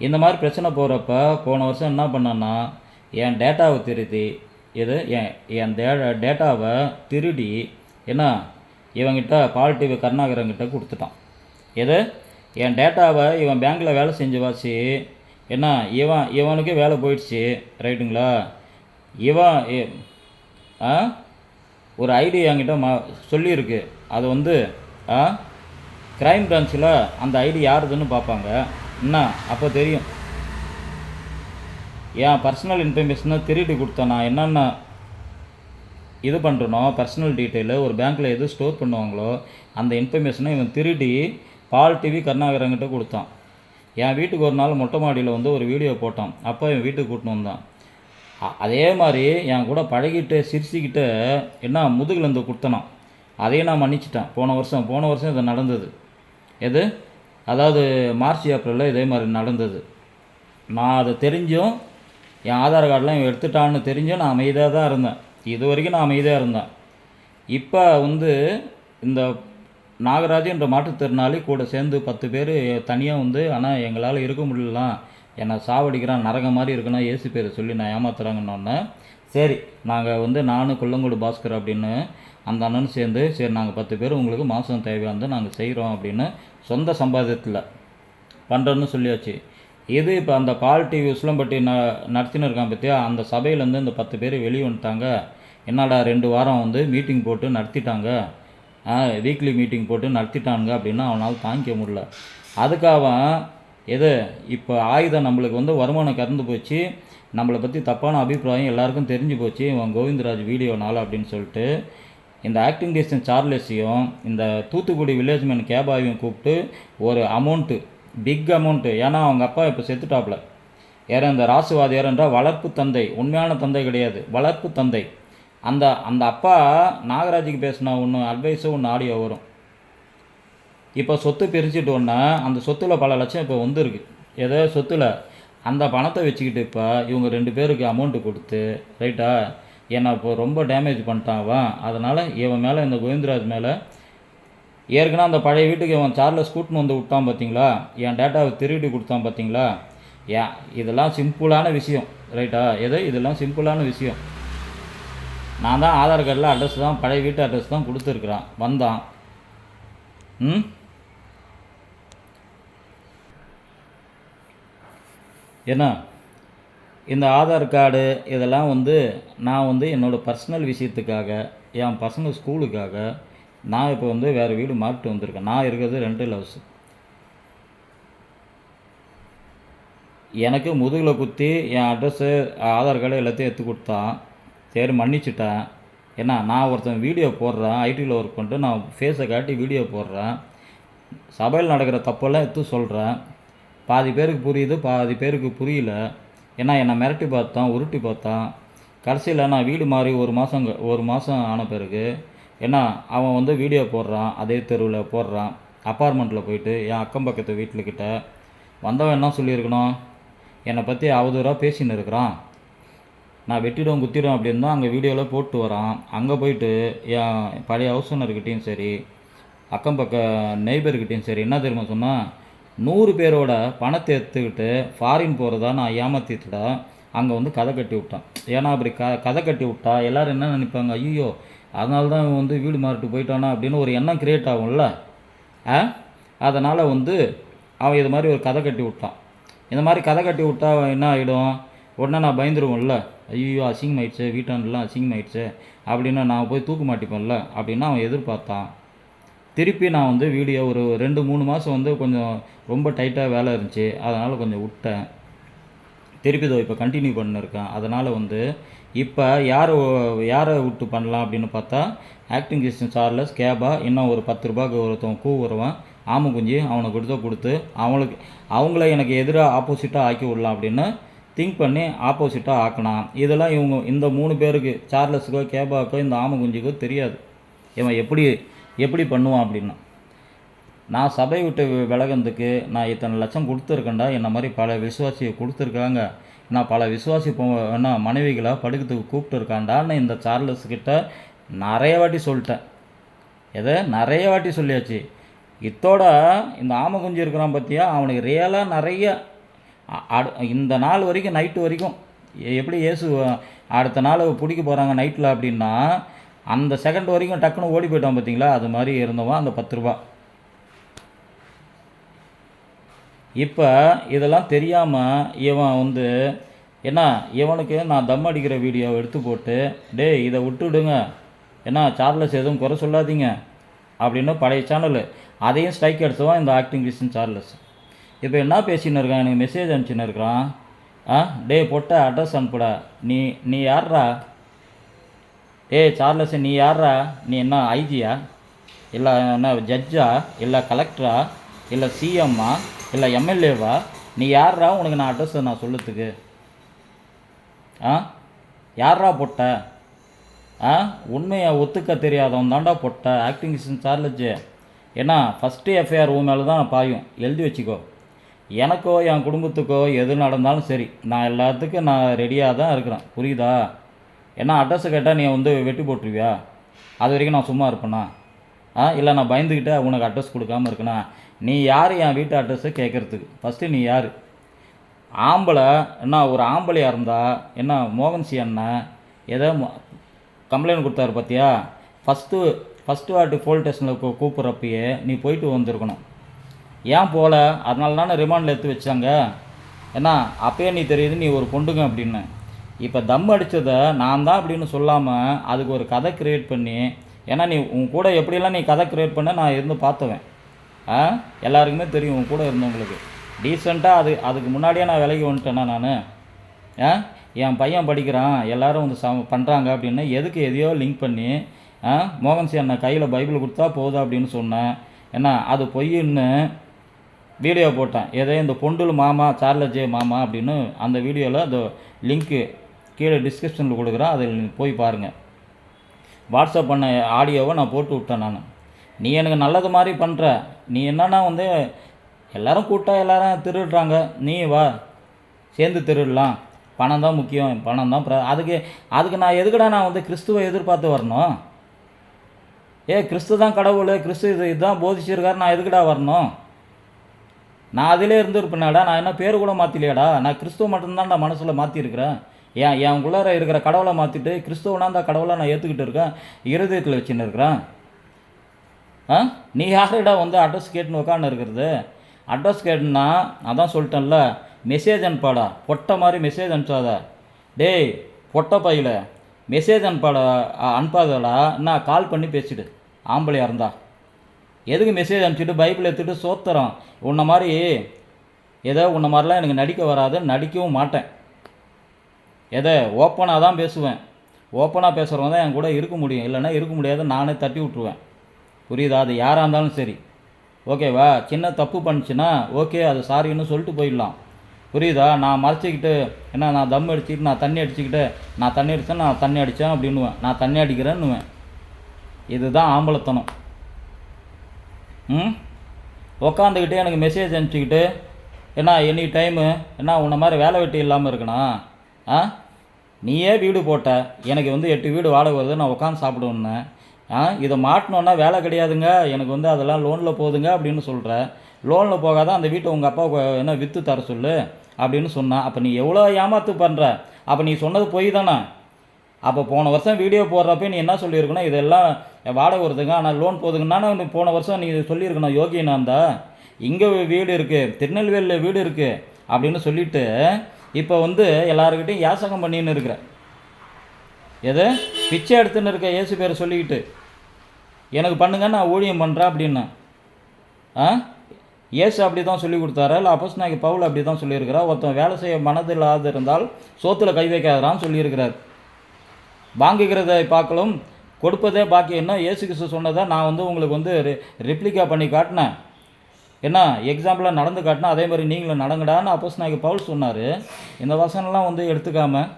இந்த மாதிரி பிரச்சனை போகிறப்ப போன வருஷம் என்ன பண்ணேன்னா என் டேட்டாவை என் டேட்டாவை திருடி என்ன இவங்கிட்ட பால் டிவி கருணாகரங்கிட்ட கொடுத்துட்டான். என் டேட்டாவை இவன் பேங்க்கில் வேலை செஞ்சு வாசி என்ன இவனுக்கே வேலை போயிடுச்சு ரைட்டுங்களா. ஒரு ஐடி என்கிட்ட சொல்லியிருக்கு, அது வந்து க்ரைம் பிரான்ச்சில் அந்த ஐடி யாருதுன்னு பார்ப்பாங்க, என்ன அப்போ தெரியும். என் பர்சனல் இன்ஃபர்மேஷனை திருடி கொடுத்தேன். நான் என்னென்ன இது பண்ணுறனோ பர்சனல் டீட்டெயிலு, ஒரு பேங்க்கில் எது ஸ்டோர் பண்ணுவாங்களோ அந்த இன்ஃபர்மேஷனை இவன் திருடி பால் டிவி கருணாகரங்கிட்ட கொடுத்தான். என் வீட்டுக்கு ஒரு நாள் மொட்டை மாடியில் வந்து ஒரு வீடியோ போட்டான், அப்போ என் வீட்டுக்கு கூட்டின்னு வந்தான். அதே மாதிரி என் கூட பழகிட்டு சிரிச்சிக்கிட்டு என்ன முதுகுலேருந்து கொடுத்தனான். அதையும் நான் மன்னிச்சிட்டேன். போன வருஷம் இது நடந்தது. அதாவது மார்ச் ஏப்ரலில் இதே மாதிரி நடந்தது. நான் அதை தெரிஞ்சும் என் ஆதார் கார்டெலாம் இவன் எடுத்துட்டான்னு தெரிஞ்சும் நான் அமைதியாக தான் இருந்தேன். இது வரைக்கும் நான் அமைதியாக இருந்தேன். இப்போ வந்து இந்த நாகராஜ் என்ற மாற்றுத்திறனாளி கூட சேர்ந்து 10 பேர் தனியாக வந்து ஆனால் எங்களால் இருக்க முடியலாம், என்னை சாவடிக்கிறான், நரகம் மாதிரி இருக்குன்னா ஏசு பேரை சொல்லி நான் ஏமாத்துறாங்கன்னொன்னே, சரி நாங்கள் வந்து நானும் கொல்லங்கோடு பாஸ்கர் அப்படின்னு அந்த அண்ணனும் சேர்ந்து சரி நாங்கள் 10 பேர் உங்களுக்கு மாதம் தேவையானது நாங்கள் செய்கிறோம் அப்படின்னு சொந்த சம்பாதியத்தில் பண்ணுறோன்னு சொல்லியாச்சு. இது இப்போ அந்த பால் டிவி உசிலம்பட்டி நடத்தின்னு இருக்கான் பற்றியா, அந்த சபையிலேருந்து இந்த 10 பேர் வெளியே வந்துட்டாங்க. என்னடா 2 வாரம் வந்து மீட்டிங் போட்டு நடத்திட்டாங்க, வீக்லி மீட்டிங் போட்டு நடத்திட்டானுங்க அப்படின்னா அவனால் தாங்கிக்க முடியல. அதுக்காக எது இப்போ ஆயுதம் நம்மளுக்கு வந்து வருமானம் கறந்து போச்சு, நம்மளை பற்றி தப்பான அபிப்பிராயம் எல்லாருக்கும் தெரிஞ்சு போச்சு இவன் கோவிந்தராஜ் வீடியோனால் அப்படின்னு சொல்லிட்டு இந்த ஆக்டிங் டிஸ்டன் சார்லஸையும் இந்த தூத்துக்குடி வில்லேஜ்மேன் கேபாவையும் கூப்பிட்டு ஒரு அமௌண்ட்டு, பிக் அமௌண்ட்டு, ஏன்னா அவங்க அப்பா இப்போ செத்துட்டாப்புல, யாரும் இந்த ராசுவாதியார் என்றால் வளர்ப்பு தந்தை, உண்மையான தந்தை கிடையாது, வளர்ப்பு தந்தை. அந்த அந்த அப்பா நாகராஜுக்கு பேசின ஒன்று அட்வைஸும் ஒன்று ஆடியோ வரும். இப்போ சொத்து பிரிச்சுட்டு ஒன்று அந்த சொத்தில் பல லட்சம் இப்போ வந்துருக்கு, ஏதோ சொத்தில் அந்த பணத்தை வச்சுக்கிட்டு இப்போ இவங்க 2 பேருக்கு அமௌண்ட்டு கொடுத்து ரைட்டா என்னை இப்போ ரொம்ப டேமேஜ் பண்ணிட்டான். அதனால் இவன் மேலே இந்த கோவிந்தராஜ் மேலே ஏற்கனவே அந்த பழைய வீட்டுக்கு இவன் சார்லஸ் கூட்டின்னு வந்து விட்டான் பார்த்தீங்களா, என் டேட்டாவை திருடி கொடுத்தான் பார்த்தீங்களா, இதெல்லாம் சிம்பிளான விஷயம் ரைட்டா, இதெல்லாம் சிம்பிளான விஷயம். நான் தான் ஆதார் கார்டில் அட்ரஸ் தான் பழைய வீட்டு அட்ரஸ் தான் கொடுத்துருக்குறான், வந்தான். என்ன இந்த ஆதார் கார்டு இதெல்லாம் வந்து நான் வந்து என்னோடய பர்சனல் விஷயத்துக்காக என் பசங்க ஸ்கூலுக்காக நான் இப்போ வந்து வேறு வீடு மாறிட்டு வந்திருக்கேன். நான் இருக்கிறது ரெண்டல் ஹவுஸ். எனக்கு முதுகில் குத்தி என் அட்ரஸ்ஸு ஆதார் கார்டு எல்லாத்தையும் எடுத்து கொடுத்தான். சரி மன்னிச்சிட்டேன். ஏன்னா நான் ஒருத்தன் வீடியோ போடுறேன், ஐடியில் ஒர்க் பண்ணிட்டு நான் ஃபேஸை காட்டி வீடியோ போடுறேன், சபையில் நடக்கிற தப்பெல்லாம் எடுத்து சொல்கிறேன். பாதி பேருக்கு புரியுது, பாதி பேருக்கு புரியல. ஏன்னா என்னை மிரட்டி பார்த்தான், உருட்டி பார்த்தான். கடைசியில் நான் வீடு மாறி ஒரு மாதம் ஆன பிறகு ஏன்னா அவன் வந்து வீடியோ போடுறான், அதே தெருவில் போடுறான், அப்பார்ட்மெண்ட்டில் போயிட்டு என் அக்கம் பக்கத்து வீட்டில்கிட்ட வந்தவன் என்ன சொல்லியிருக்கணும், என்னை பற்றி அவதூறாக பேசின்னு இருக்கிறான், நான் வெட்டிடும் குத்திடும் அப்படின்னு தான் அங்கே வீடியோவில் போட்டு வரான். அங்கே போயிட்டு என் பழைய ஹவுஸ் ஓனர்கிட்டையும் சரி அக்கம் பக்க நெய்பர்கிட்டையும் சரி என்ன தெரியுமா சொன்னால், 100 பேரோட பணத்தை எடுத்துக்கிட்டு ஃபாரின் போகிறதா நான் ஏமாற்றிட்டுடா அங்கே வந்து கதை கட்டி விட்டான். ஏன்னா அப்படி கதை கட்டி விட்டா எல்லோரும் என்ன நினைப்பாங்க, ஐயோ அதனால தான் இவன் வந்து வீடு மாறிட்டு போயிட்டானா அப்படின்னு ஒரு எண்ணம் க்ரியேட் ஆகும்ல. அதனால் வந்து அவன் இது மாதிரி ஒரு கதை கட்டி விட்டான். இந்த மாதிரி கதை கட்டி விட்டா என்ன ஆகிடும், உடனே நான் பயந்துருவோம்ல, ஐயோ அசிங்கமாயிடுச்சு, வீட்டாண்டெலாம் அசிங்கமாயிடுச்சு அப்படின்னு நான் போய் தூக்க மாட்டிப்பேன்ல அப்படின்னு அவன் எதிர்பார்த்தான். திருப்பி நான் வந்து வீடியோ ஒரு 2-3 மாதம் வந்து கொஞ்சம் ரொம்ப டைட்டாக வேலை இருந்துச்சு, அதனால் கொஞ்சம் விட்டேன். திருப்பி இப்போ கண்டினியூ பண்ணிருக்கேன். அதனால் வந்து இப்போ யாரை விட்டு பண்ணலாம் அப்படின்னு பார்த்தா ஆக்டிங் கிறிஸ்டின் சார்லஸ் கேபா இன்னும் ஒரு 10 ரூபாய்க்கு ஒருத்தவன் வருவான், ஆமை குஞ்சு அவனை கொடுத்து அவங்கள எனக்கு எதிராக ஆப்போசிட்டாக ஆக்கி விடலாம் அப்படின்னு திங்க் பண்ணி ஆப்போசிட்டாக ஆக்கினான். இதெல்லாம் இவங்க இந்த 3 பேருக்கு சார்லஸுக்கோ கேபாக்கோ இந்த ஆமை குஞ்சுக்கோ தெரியாது இவன் எப்படி பண்ணுவான் அப்படின்னு. நான் சபை விட்டு விலகிறதுக்கு நான் இத்தனை லட்சம் கொடுத்துருக்கேன்டா, என்ன மாதிரி பல விசுவாசியை கொடுத்துருக்காங்க, நான் பல விசுவாசி என்ன மனைவிகளாக படுக்கிறதுக்கு கூப்பிட்டுருக்காண்டான்னு இந்த சார்லஸ்கிட்ட நிறைய வாட்டி சொல்லிட்டேன். நிறைய வாட்டி சொல்லியாச்சு. இத்தோட இந்த ஆமை குஞ்சு இருக்கிறான் பார்த்தியா, அவனுக்கு ரியலாக நிறைய இந்த நாள் வரைக்கும் நைட்டு வரைக்கும் எப்படி இயேசு அடுத்த நாள் பிடிக்க போகிறாங்க நைட்டில் அப்படின்னா அந்த செகண்ட் வரைக்கும் டக்குன்னு ஓடி போயிட்டான் பார்த்தீங்களா, அது மாதிரி இருந்தவன் அந்த 10 ரூபா. இப்போ இதெல்லாம் தெரியாமல் இவன் வந்து என்ன, இவனுக்கு நான் தம் அடிக்கிற வீடியோவை எடுத்து போட்டு இதை விட்டுடுங்க, ஏன்னா சார்லஸ் எதுவும் குறை சொல்லாதீங்க அப்படின்னு பழைய சேனல் அதையும் ஸ்ட்ரைக் எடுத்துவான் இந்த ஆக்டிங் கிறிஸ்டின் சார்லஸ். இப்போ என்ன பேசின்னு இருக்கான், எனக்கு மெசேஜ் அனுப்பிச்சின்னு இருக்கிறான், போட்ட அட்ரஸ் அனுப்புடா, நீ யார்ரா, சார்லஸ் நீ யார்ரா, நீ என்ன ஐஜியா, இல்லை என்ன ஜட்ஜா, இல்லை கலெக்டரா, இல்லை சிஎம்மா, இல்லை எம்எல்ஏவா, நீ யார்ரா, உனக்கு நான் அட்ரஸ் நான் சொல்லுறதுக்கு, யார்ரா போட்ட, உண்மையை ஒத்துக்க தெரியாதவன் தாண்டா போட்ட ஆக்டிங் கிறிஸ்டின் சார்லஸ். ஏன்னா ஃபஸ்ட்டு எஃப்ஐஆர் உன் மேலே தான் பாயும், எழுதி வச்சுக்கோ. எனக்கோ என் குடும்பத்துக்கோ எது நடந்தாலும் சரி நான் எல்லாத்துக்கும் நான் ரெடியாக தான் இருக்கிறேன், புரியுதா. ஏன்னா அட்ரஸை கேட்டால் நீ வந்து வெட்டி போட்டுருவியா, அது வரைக்கும் நான் சும்மா இருப்பேண்ணா. இல்லை நான் பயந்துக்கிட்டே உனக்கு அட்ரஸ் கொடுக்காமல் இருக்கணும். நீ யார் என் வீட்டு அட்ரஸை கேட்குறதுக்கு? ஃபஸ்ட்டு நீ யார்? ஆம்பளை என்ன ஒரு ஆம்பளையாக இருந்தால் என்ன மோகன்சி அண்ணன் ஏதோ கம்ப்ளைண்ட் கொடுத்தாரு பார்த்தியா? ஃபஸ்ட்டு வாட்டி போலீஸ் ஸ்டேஷனில் கூப்பிட்றப்பயே நீ போயிட்டு வந்திருக்கணும். ஏன் போகல? அதனால தானே ரிமாண்டில் எடுத்து வச்சாங்க. ஏன்னா அப்பயே நீ தெரியுது நீ ஒரு பொண்டுங்க அப்படின்னு. இப்போ தம் அடித்ததை நான் தான் அப்படின்னு சொல்லாமல் அதுக்கு ஒரு கதை க்ரியேட் பண்ணி, ஏன்னா நீ உன் கூட எப்படிலாம் நீ கதை க்ரியேட் பண்ண நான் இருந்து பார்த்துவேன். எல்லாருக்குமே தெரியும் உன் கூட இருந்தவங்களுக்கு. டீசெண்டாக அதுக்கு முன்னாடியே நான் விலகி வந்துட்டேன்னா நான் என் பையன் படிக்கிறான் எல்லோரும் வந்து பண்ணுறாங்க அப்படின்னு எதுக்கு எதையோ லிங்க் பண்ணி மோகன்சி அண்ணன் கையில் பைபிள் கொடுத்தா போதும் அப்படின்னு சொன்னேன். ஏன்னா அது பொய்ன்னு வீடியோ போட்டேன். ஏதோ இந்த பொண்டுல் மாமா சார்லஸ் ஜே மாமா அப்படின்னு அந்த வீடியோவில் அந்த லிங்க்கு கீழே டிஸ்கிரிப்ஷனில் கொடுக்குறேன், அதில் போய் பாருங்கள். வாட்ஸ்அப் பண்ண ஆடியோவை நான் போட்டு விட்டேன். நான் நீ எனக்கு நல்லது மாதிரி பண்ணுற. நீ என்னன்னா வந்து எல்லோரும் கூட்டா எல்லோரும் திருடுறாங்க, நீ வா சேர்ந்து திருடலாம், பணம் தான் முக்கியம், பணம் தான் அதுக்கு நான் எதுக்கடா நான் வந்து கிறிஸ்துவை எதிர்பார்த்து வரணும்? கிறிஸ்து தான் கடவுள், கிறிஸ்து இதுதான் போதிச்சிருக்காரு, நான் எதுக்கடா வரணும்? நான் அதிலே இருந்துருப்பேனாடா? நான் என்ன பேர் கூட மாற்றிலையாடா? நான் கிறிஸ்துவ மட்டும்தான் நான் மனசில் மாற்றிருக்கிறேன். என் உள்ளார இருக்கிற கடவுளை மாற்றிட்டு கிறிஸ்துவனா அந்த கடவுளை நான் ஏற்றுக்கிட்டு இருக்கேன், இருதயத்தில் வச்சுன்னு இருக்கிறேன். நீ யாரிடா வந்து அட்ரஸ் கேட்டுன்னு உட்காந்து இருக்கிறது? அட்ரஸ் கேட்டுன்னா அதான் சொல்லிட்டேன்ல, மெசேஜ் அனுப்பாடா. பொட்டை மாதிரி மெசேஜ் அனுப்பிச்சாத. டேய் பொட்டை பையில் மெசேஜ் அனுப்பாதடா. நான் கால் பண்ணி பேசிவிடு ஆம்பளையாக இருந்தா. எதுக்கு மெசேஜ் அனுப்பிச்சிட்டு பைபிள் எடுத்துகிட்டு சோத்துறோம்? உன்னை மாதிரி உன்னை மாதிரிலாம் எனக்கு நடிக்க வராது, நடிக்கவும் மாட்டேன். ஓப்பனாக தான் பேசுவேன். ஓப்பனாக பேசுகிறவங்க தான் என் கூட இருக்க முடியும், இல்லைன்னா இருக்க முடியாது, நானே தட்டி விட்ருவேன். புரியுதா? அது யாராக இருந்தாலும் சரி, ஓகேவா? சின்ன தப்பு பண்ணிச்சுன்னா ஓகே, அது சாரின்னு சொல்லிட்டு போயிடலாம். புரியுதா? நான் மறைச்சிக்கிட்டு நான் தம் அடிச்சுக்கிட்டு நான் தண்ணி அடிச்சுக்கிட்டு நான் தண்ணி அடித்தேன், நான் தண்ணி அடித்தேன் அப்படின்னுவேன், நான் தண்ணி அடிக்கிறேன்னுவேன். இதுதான் ஆம்பளத்தனம். உக்காந்துக்கிட்டே எனக்கு மெசேஜ் அனுப்பிச்சிக்கிட்டு எனி டைமு உன்னை மாதிரி வேலை வெட்டி இல்லாமல் இருக்கணும். நீயே வீடு போட்ட, எனக்கு வந்து 8 வீடு வாடகை வருது, நான் உட்காந்து சாப்பிடுவேன்னு. இதை மாட்டினோன்னா வேலை கிடையாதுங்க, எனக்கு வந்து அதெல்லாம் லோனில் போகுதுங்க அப்படின்னு சொல்கிற. லோனில் போகாத அந்த வீட்டை உங்கள் அப்பா விற்று தர சொல்லு அப்படின்னு சொன்னான். அப்போ நீ எவ்வளோ ஏமாத்து பண்ணுற? அப்போ நீ சொன்னது பொய் தானே? அப்போ போன வருஷம் வீடியோ போடுறப்ப நீ என்ன சொல்லியிருக்கணும்? இதெல்லாம் வாடகை வருதுங்க ஆனால் லோன் போகுதுங்கன்னா நீ போன வருஷம் நீ சொல்லியிருக்கணும். யோகியனா இருந்தா இங்கே வீடு இருக்குது, திருநெல்வேலியில் வீடு இருக்குது அப்படின்னு சொல்லிவிட்டு இப்போ வந்து எல்லாருக்கிட்டையும் யாசகம் பண்ணின்னு இருக்கிற. பிச்சை எடுத்துன்னு இருக்க இயேசு பேர் சொல்லிக்கிட்டு எனக்கு பண்ணுங்க, நான் ஊழியம் பண்ணுறேன் அப்படின்னு. இயேசு அப்படி தான் சொல்லி கொடுத்தாரா? இல்லை அப்போஸ்தலனாகிய பவுல் அப்படி தான் சொல்லியிருக்கிறா? ஒருத்தன் வேலை செய்ய மனதில்லாது இருந்தால் சோத்தில் கை வைக்காதான்னு சொல்லியிருக்கிறார். வாங்குகிறதை பார்க்கலும் கொடுப்பதே பாக்கியம்னா இயேசு கிறிஸ்து சொன்னதை நான் வந்து உங்களுக்கு வந்து ரிப்ளிகா பண்ணி காட்டினேன். எக்ஸாம்பிளாக நடந்து காட்டினா அதே மாதிரி நீங்களும் நடங்கடான்னு அப்போஸ்தலனாகிய பவுல் சொன்னார். இந்த வசனம்லாம் வந்து எடுத்துக்காமல்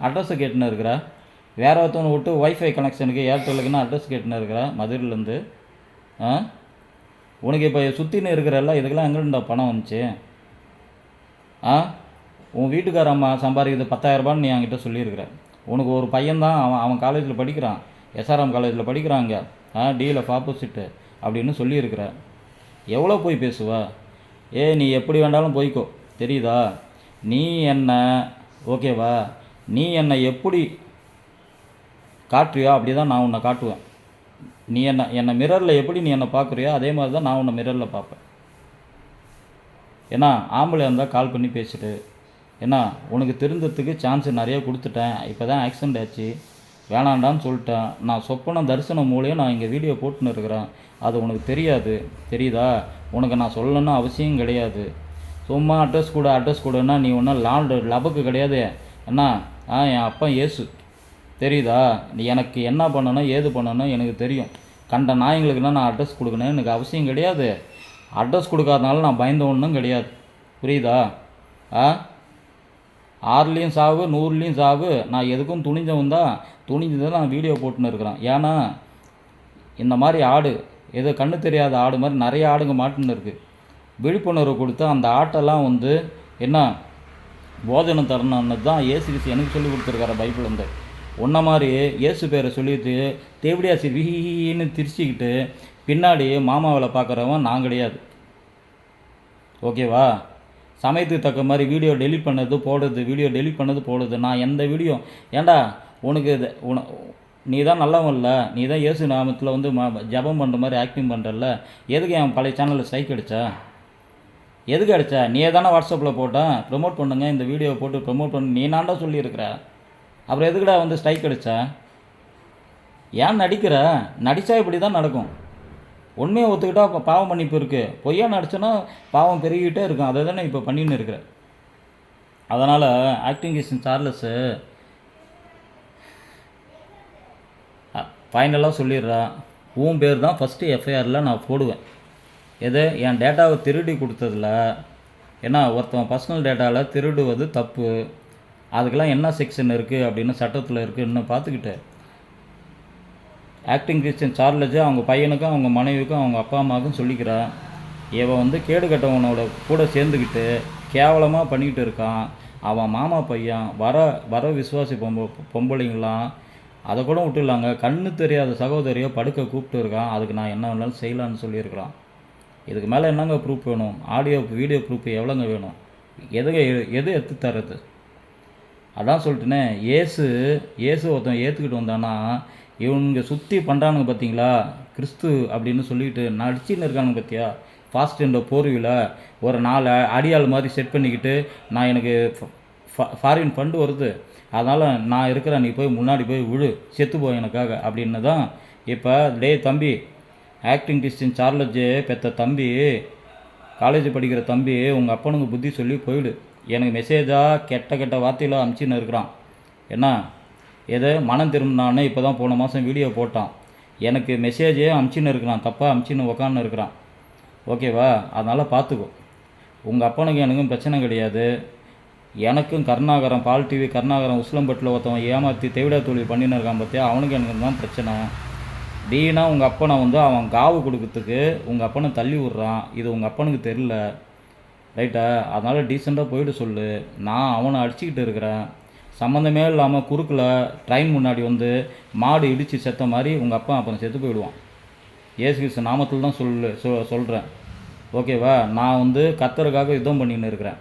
அட்ரஸை கேட்டுன்னு இருக்கிற. வேறு ஒருத்தவனை விட்டு ஒய்ஃபை கனெக்ஷனுக்கு ஏர்டெல்லுக்குன்னு அட்ரஸ் கேட்டுன்னு இருக்கிற மதுரையிலேருந்து. உனக்கு இப்போ சுற்றின்னு இருக்கிறல்ல, இதுக்கெல்லாம் எங்கேருந்தா பணம் வந்துச்சு? உன் வீட்டுக்கார அம்மா சம்பாதிக்கிறது 10,000 நீ என்கிட்ட சொல்லியிருக்கிற. உனக்கு ஒரு பையன்தான், அவன் காலேஜில் படிக்கிறான், எஸ்ஆர்எம் காலேஜில் படிக்கிறாங்க, டியில் ஆப்போசிட்டு அப்படின்னு சொல்லியிருக்கிற. எவ்வளோ போய் பேசுவ? நீ எப்படி வேண்டாலும் போய்க்கோ, தெரியுதா? நீ என்ன ஓகேவா? நீ என்னை எப்படி காட்டுறியோ அப்படி தான் நான் உன்னை காட்டுவேன். நீ என்னை மிரரில் எப்படி நீ என்னை பார்க்குறியோ அதே மாதிரி தான் நான் உன்னை மிரரில் பார்ப்பேன். ஆம்பளை இருந்தால் கால் பண்ணி பேசிட்டு உனக்கு திருந்தத்துக்கு சான்ஸ் நிறைய கொடுத்துட்டேன், இப்போ தான் ஆக்சிடெண்ட் ஆச்சு, வேணாண்டான்னு சொல்லிட்டேன். நான் சொப்பனம் தரிசனம் மூலியம் நான் இங்கே வீடியோ போட்டுன்னு இருக்கிறேன், அது உனக்கு தெரியாது, தெரியுதா? உனக்கு நான் சொல்லணும்னு அவசியம் கிடையாது. சும்மா அட்ரஸ் கொடுன்னா நீ ஒன்றும் லபக்கு கிடையாது. என் அப்பா இயேசு, தெரியுதா? நீ எனக்கு என்ன பண்ணணும் ஏது பண்ணணும் எனக்கு தெரியும். கண்ட நாயங்களுக்குலாம் நான் அட்ரஸ் கொடுக்கணும் எனக்கு அவசியம் கிடையாது. அட்ரஸ் கொடுக்காதனால நான் பயந்த ஒன்றும் கிடையாது, புரியுதா? 6லேயும் சாவு 100லேயும் சாவு, நான் எதுக்கும் துணிஞ்சவன் தான். துணிஞ்சதை நான் வீடியோ போட்டுன்னு இருக்கிறேன். ஏன்னா இந்த மாதிரி ஆடு கண்ணு தெரியாத ஆடு மாதிரி நிறைய ஆடுங்க மாட்டுன்னு இருக்குது. விழிப்புணர்வு கொடுத்து அந்த ஆட்டெல்லாம் வந்து போதனை தரணுன்னு தான் இயேசு கிறிஸ்து எனக்கு சொல்லி கொடுத்துருக்காரு பைபிள் வந்து. உன்ன மாதிரி இயேசு பேரை சொல்லிட்டு தேவடியாசி வீன்னு திரிச்சிக்கிட்டு பின்னாடி மாமாவில் பார்க்குறவன் நான் கிடையாது. ஓகேவா? சமயத்துக்கு தக்க மாதிரி வீடியோ டெலிட் பண்ணது போடுறது, வீடியோ டெலிட் பண்ணது போடுறது. நான் எந்த வீடியோ ஏண்டா உனக்கு இது நீ தான் நல்லவன் இல்லை, நீ தான் இயேசு நாமத்தில் வந்து ஜபம் பண்ணுற மாதிரி ஆக்டிங் பண்ணுறல்ல, எதுக்கு என் பழைய சேனலில் ஸ்ட்ரைக் அடித்தா? எதுக்கு அடித்தா? நீயே தானே வாட்ஸ்அப்பில் போட்டேன் ப்ரொமோட் பண்ணுங்க, இந்த வீடியோவை போட்டு ப்ரொமோட் பண்ணு, நீ நான்டா சொல்லியிருக்கிற. அப்புறம் எதுக்குடா வந்து ஸ்ட்ரைக் அடித்தா? ஏன் நடிக்கிற? நடித்தா இப்படி தான் நடக்கும். உண்மையை ஒத்துக்கிட்டா இப்போ பாவம் மன்னிப்பு இருக்குது. பொய்யா நடிச்சோன்னா பாவம் பெருகிட்டே இருக்கும். அதை தானே இப்போ பண்ணின்னு இருக்கிற. அதனால் ஆக்டிங் இஸ் சார்லஸு ஃபைனலாக சொல்லிடுறா, உன் பேர் தான் ஃபஸ்ட்டு எஃப்ஐஆரில் நான் போடுவேன். எது என் டேட்டாவை திருடி கொடுத்ததில்ல. ஏன்னா ஒருத்தன் பர்சனல் டேட்டாவில் திருடுவது தப்பு. அதுக்கெல்லாம் என்ன செக்ஷன் இருக்குது அப்படின்னு சட்டத்தில் இருக்குது இன்னும் பார்த்துக்கிட்டு. ஆக்டிங் கிறிஸ்டின் சார்லஸ் அவங்க பையனுக்கும் அவங்க மனைவிக்கும் அவங்க அப்பா அம்மாவுக்கும் சொல்லிக்கிறான், இவன் வந்து கேடு கட்டவனோட கூட சேர்ந்துக்கிட்டு கேவலமாக பண்ணிக்கிட்டு இருக்கான். அவன் மாமா பையன் வர விசுவாசி பொம்பளைங்களாம் அதை கூட விட்டுலாங்க, கண்ணு தெரியாத சகோதரியோ படுக்க கூப்பிட்டு இருக்கான். அதுக்கு நான் என்ன வேணாலும் செய்யலான்னு சொல்லியிருக்கிறான். இதுக்கு மேலே என்னங்க ப்ரூஃப் வேணும்? ஆடியோ வீடியோ ப்ரூஃப் எவ்வளோங்க வேணும்? எது எடுத்து தர்றது? அதான் சொல்லிட்டுனே, ஏசு ஒருத்தன் ஏற்றுக்கிட்டு வந்தானா இவனுங்க சுற்றி பண்ணுறானுங்க பார்த்தீங்களா, கிறிஸ்து அப்படின்னு சொல்லிட்டு நடிச்சின்னு இருக்கானுங்க பார்த்தியா. ஃபாஸ்ட் என்ற போர்வியில் ஒரு 4 அடியாள் மாதிரி செட் பண்ணிக்கிட்டு, நான் எனக்கு ஃபாரின் ஃபண்டு வருது, அதனால் நான் இருக்கிறேன், நீ போய் முன்னாடி போய் விழு, செத்து போய் எனக்காக அப்படின்னு தான். இப்போ டே தம்பி, ஆக்டிங் கிறிஸ்டின் சார்லஸ் பெற்ற தம்பி, காலேஜ் படிக்கிற தம்பி, உங்கள் அப்பனுக்கு புத்தி சொல்லி போயிடு. எனக்கு மெசேஜாக கெட்ட வார்த்தையில் அனுப்பிச்சின்னு இருக்கிறான். என்ன எது மனம் திரும்பினான்னு இப்போ தான் போன மாதம் வீடியோ போட்டான். எனக்கு மெசேஜே அனுப்பிச்சின்னு இருக்கிறான், தப்பாக அனுப்பிச்சின்னு உக்கான்னு இருக்கிறான். ஓகேவா? அதனால் பார்த்துக்கோ. உங்கள் அப்பனுக்கு எனக்கும் பிரச்சனை கிடையாது. எனக்கும் கருணாகரம் பால் டிவி கருணாகரம் உஸ்லம்பட்டில் ஒருத்தவன் ஏமாற்றி தேவிடா தொழில் பண்ணின்னு இருக்கான் பார்த்தியா, அவனுக்கு எனக்கு தான் பிரச்சனை. டீனா உங்கள் அப்பனை வந்து அவன் காவு கொடுக்கறதுக்கு உங்கள் அப்பனை தள்ளி விட்றான். இது உங்கள் அப்பனுக்கு தெரியல, ரைட்டா? அதனால் டீசெண்டாக போயிட்டு சொல்லு. நான் அவனை அடிச்சுக்கிட்டு இருக்கிறேன், சம்மந்தமே இல்லாமல் குறுக்கில் ட்ரெயின் முன்னாடி வந்து மாடு இடித்து செத்த மாதிரி உங்கள் அப்பா அப்புறம் செத்து போயிடுவான். ஏசு கிறிஸ்து நாமத்தில் தான் சொல்கிறேன். ஓகேவா? நான் வந்து கத்தருக்காக யுத்தம் பண்ணின்னு இருக்கிறேன்.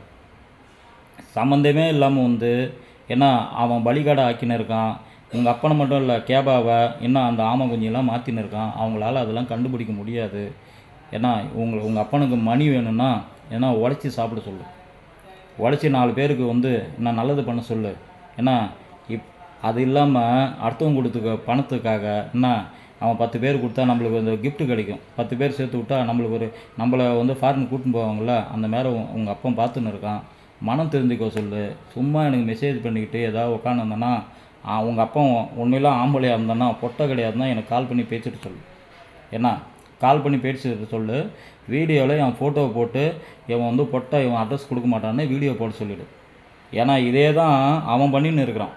சம்மந்தமே இல்லாமல் வந்து ஏன்னா அவன் பலிகாடை ஆக்கின்னு இருக்கான். உங்கள் அப்பனை மட்டும் இல்லை, கேபாவை இன்னும் அந்த ஆமை குஞ்செல்லாம் மாற்றின்னு இருக்கான். அவங்களால அதெல்லாம் கண்டுபிடிக்க முடியாது. ஏன்னா உங்கள் அப்பனுக்கு மணி வேணும்னா ஏன்னா உடச்சி சாப்பிட சொல்லு, உடச்சி 4 பேருக்கு வந்து என்ன நல்லது பண்ண சொல்லு. ஏன்னா அது இல்லாமல் அடுத்தவங்க கொடுத்துக்க பணத்துக்காக என்ன அவன் 10 பேர் கொடுத்தா நம்மளுக்கு வந்து கிஃப்ட்டு கிடைக்கும். 10 பேர் சேர்த்து விட்டா நம்மளுக்கு நம்மளை வந்து ஃபாரின் கூட்டின்னு போவாங்கள, அந்த மாதிரி உங்கள் அப்பன் பார்த்துன்னு இருக்கான். மனம் தெரிஞ்சுக்கோ சொல்லு. சும்மா எனக்கு மெசேஜ் பண்ணிக்கிட்டு ஏதாவது உட்காந்துருந்தேன்னா உங்கள் அப்பா உண்மையிலாம் ஆம்பளையாக இருந்தேன்னா பொட்டை கிடையாதுன்னா எனக்கு கால் பண்ணி பேசிட்டு சொல்லு. ஏன்னா கால் பண்ணி பேசிட்டு சொல்லு. வீடியோவில் என் ஃபோட்டோவை போட்டு இவன் வந்து பொட்டை இவன் அட்ரஸ் கொடுக்க மாட்டான்னு வீடியோ போட்டு சொல்லிவிடு. ஏன்னா இதே தான் அவன் பண்ணின்னு இருக்கிறான்.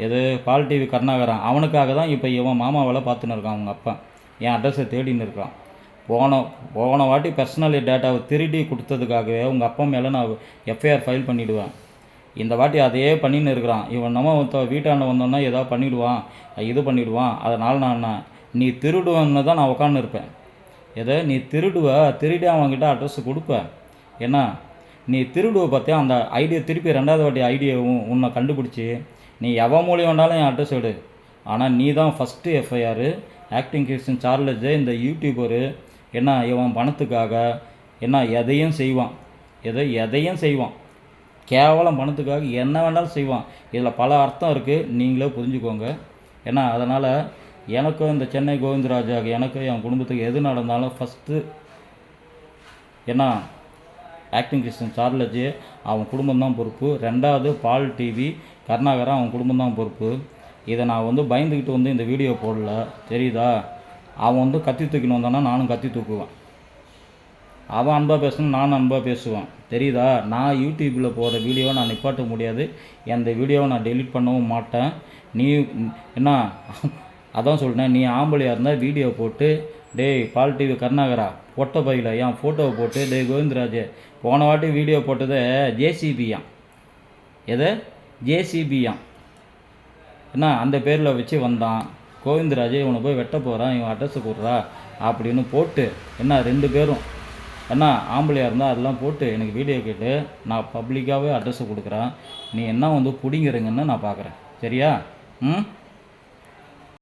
எது பால் டிவி கருணாகரன் அவனுக்காக தான் இப்போ இவன் மாமாவெல்லாம் பார்த்துன்னு இருக்கான். அவங்க அப்பா என் அட்ரஸை தேடின்னு இருக்கான். போன வாட்டி பர்சனல் டேட்டாவை திருடி கொடுத்ததுக்காகவே உங்கள் அப்பா மேலே நான் எஃப்ஐஆர் ஃபைல் பண்ணிவிடுவேன். இந்த வாட்டி அதையே பண்ணின்னு இருக்கிறான். இவன் நம்ம வீட்டாண்ட வந்தோன்னா ஏதாவது பண்ணிவிடுவான், இது பண்ணிவிடுவான். அதனால் நீ திருடுவன்னு தான் நான் உட்காந்து இருப்பேன். எதை நீ திருடி அவங்ககிட்ட அட்ரஸ் கொடுப்பேன். ஏன்னா நீ திருடுவ பார்த்தியா, அந்த ஐடியா திருப்பி 2வது வாட்டி ஐடியா உன்னை கண்டுபிடிச்சி நீ எவன் மூலியம் வேண்டாலும் என் அட்ரஸ் எடு. ஆனால் நீ தான் first FIR. Acting Christian Charles இந்த யூடியூபரு என்ன இவன் பணத்துக்காக என்ன எதையும் செய்வான். கேவலம் பணத்துக்காக என்ன வேண்டாலும் செய்வான். இதில் பல அர்த்தம் இருக்குது, நீங்களே புரிஞ்சுக்கோங்க. ஏன்னா அதனால் எனக்கும் இந்த சென்னை கோவிந்தராஜாவுக்கு எனக்கும் என் குடும்பத்துக்கு எது நடந்தாலும் ஃபஸ்ட்டு ஏன்னா ஆக்டிங் கிறிஸ்டின் சார்லஸ் அவன் குடும்பம் தான் பொறுப்பு. 2வது பால் டிவி கருணாகரன் அவன் குடும்பம் தான் பொறுப்பு. இதை நான் வந்து பயந்துக்கிட்டு வந்து இந்த வீடியோ போடல, தெரியுதா? அவன் வந்து கத்தி தூக்கின்னு வந்தானா நானும் கத்தி தூக்குவேன். அவன் அன்பாக பேசணும், நானும் அன்பாக பேசுவேன், தெரியுதா? நான் யூடியூப்பில் போகிற வீடியோவை நான் நிப்பாட்ட முடியாது. அந்த வீடியோவை நான் டெலிட் பண்ணவும் மாட்டேன். நீ என்ன அதான் சொல்லிட்டேன், நீ ஆம்பளையாக இருந்தால் வீடியோ போட்டு டேய் பால் டிவி கருணாகரா பொட்டை பையில் என் ஃபோட்டோவை போட்டு டேய் கோவிந்தராஜ் போன வாட்டி வீடியோ போட்டது ஜேசிபியாம். எது ஜேசிபியாம்? என்ன அந்த பேரில் வச்சு வந்தான். கோவிந்தராஜ் இவனை போய் வெட்ட போகிறான், இவன் அட்ரஸை கொடுறா அப்படின்னு போட்டு என்ன 2 பேரும் என்ன ஆம்பளையாக இருந்தால் அதெல்லாம் போட்டு எனக்கு வீடியோ கேட்டு நான் பப்ளிக்காகவே அட்ரஸை கொடுக்குறேன். நீ என்ன வந்து பிடிங்கிறங்கன்னு நான் பார்க்குறேன். சரியா? ம்.